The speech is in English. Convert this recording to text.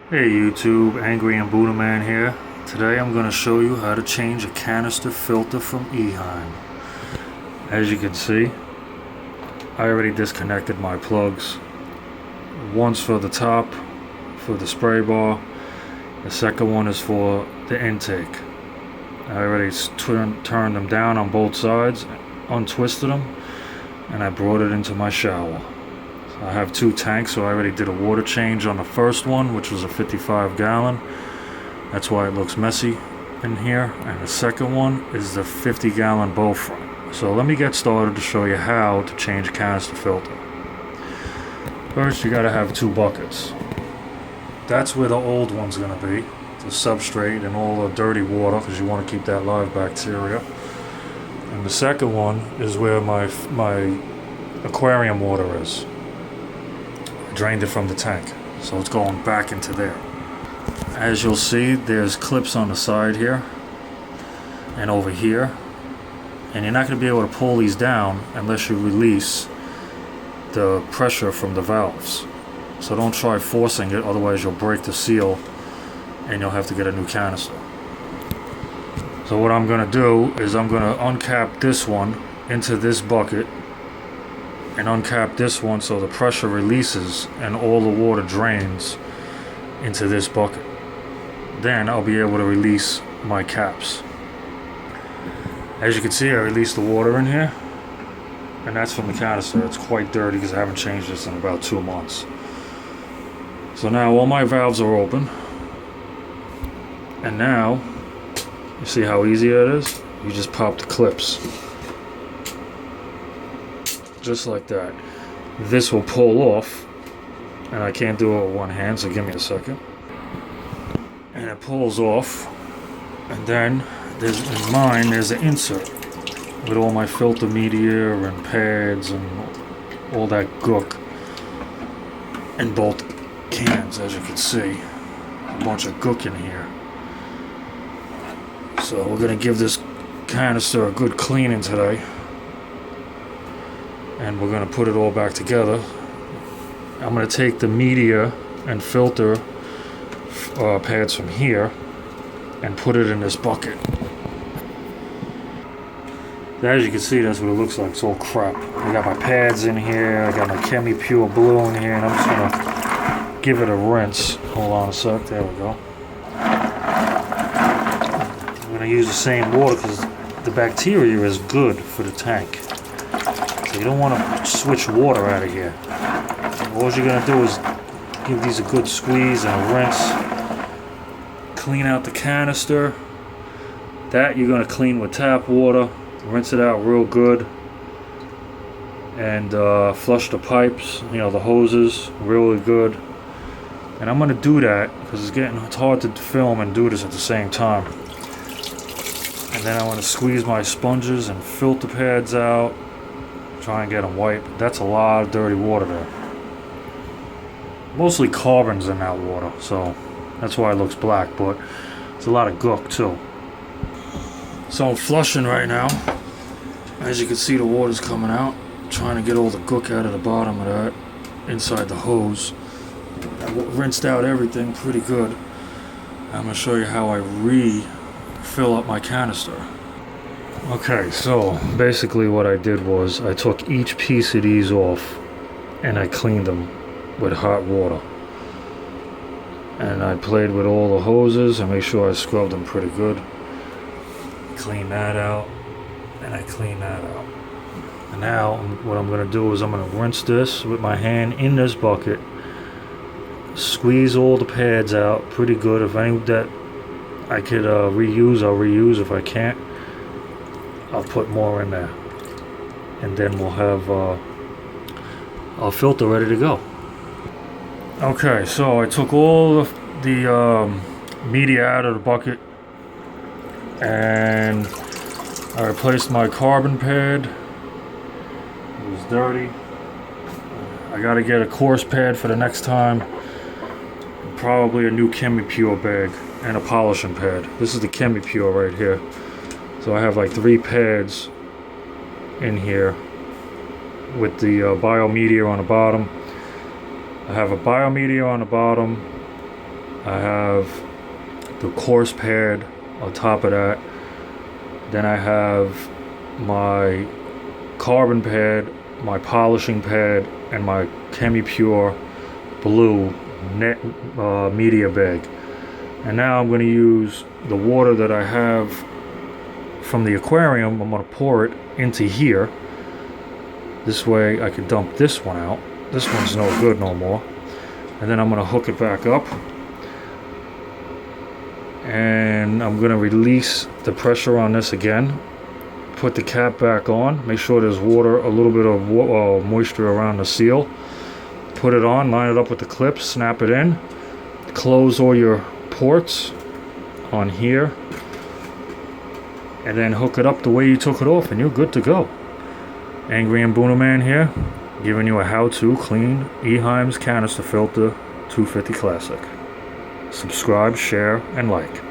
Hey YouTube, Angry and Buddha Man here. Today I'm going to show you how to change a canister filter from Eheim. As you can see, I already disconnected my plugs. One's for the top, for the spray bar. The second one is for the intake. I already turned them down on both sides, untwisted them, and I brought it into my shower. I have two tanks, so I already did a water change on the first one, which was a 55 gallon. That's why it looks messy in here. And the second one is the 50 gallon bow front. So let me get started to show you how to change a canister filter. First, you gotta have two buckets. That's where the old one's gonna be, the substrate and all the dirty water, because you want to keep that live bacteria. And the second one is where my aquarium water is. Drained it from the tank, so it's going back into there. As you'll see, there's clips on the side here and over here, and you're not going to be able to pull these down unless you release the pressure from the valves. So don't try forcing it, otherwise you'll break the seal and you'll have to get a new canister. So what I'm going to do is I'm going to uncap this one into this bucket and uncap this one so the pressure releases and all the water drains into this bucket. Then I'll be able to release my caps. As you can see, I released the water in here, and that's from the canister. It's quite dirty because I haven't changed this in about 2 months. So now all my valves are open, and now you see how easy it is? You just pop the clips. Just like that. This will pull off, and I can't do it with one hand, so give me a second. And it pulls off, and then in mine there's an insert with all my filter media and pads and all that gook in both cans. As you can see, a bunch of gook in here. So we're gonna give this canister a good cleaning today, and we're going to put it all back together. I'm going to take the media and filter pads from here and put it in this bucket. As you can see, that's what it looks like. It's all crap. I got my pads in here, I got my Chemi Pure Blue in here, and I'm just going to give it a rinse. Hold on a sec, there we go. I'm going to use the same water because the bacteria is good for the tank. So you don't want to switch water out of here. All you're going to do is give these a good squeeze and a rinse. Clean out the canister. That you're going to clean with tap water. Rinse it out real good. And flush the pipes, the hoses, really good. And I'm going to do that because it's hard to film and do this at the same time. And then I want to squeeze my sponges and filter pads out. Try and get them white. That's a lot of dirty water there. Mostly carbon's in that water, so that's why it looks black, but it's a lot of gook too. So I'm flushing right now. As you can see, the water's coming out. Trying to get all the gook out of the bottom of that, inside the hose. I rinsed out everything pretty good. I'm going to show you how I refill up my canister. Okay, so basically what I did was I took each piece of these off and I cleaned them with hot water. And I played with all the hoses and made sure I scrubbed them pretty good. Clean that out, and I clean that out. And now what I'm going to do is I'm going to rinse this with my hand in this bucket. Squeeze all the pads out pretty good. If any that I could reuse, I'll reuse. If I can't, I'll put more in there, and then we'll have our filter ready to go. Okay, so I took all the media out of the bucket, and I replaced my carbon pad. It was dirty. I got to get a coarse pad for the next time. Probably a new Chemi Pure bag and a polishing pad. This is the Chemi Pure right here. So I have like 3 pads in here with the biomedia on the bottom. I have a biomedia on the bottom, I have the coarse pad on top of that. Then I have my carbon pad, my polishing pad, and my Chemi-Pure blue net media bag. And now I'm going to use the water that I have from the aquarium. I'm going to pour it into here. This way I can dump this one out. This one's no good no more. And then I'm going to hook it back up. And I'm going to release the pressure on this again. Put the cap back on. Make sure there's water, a little bit of moisture around the seal. Put it on, line it up with the clips, snap it in. Close all your ports on here. And then hook it up the way you took it off and you're good to go. Angry and Booner Man here, giving you a how-to clean Eheim's canister filter 250 Classic. Subscribe, share, and like.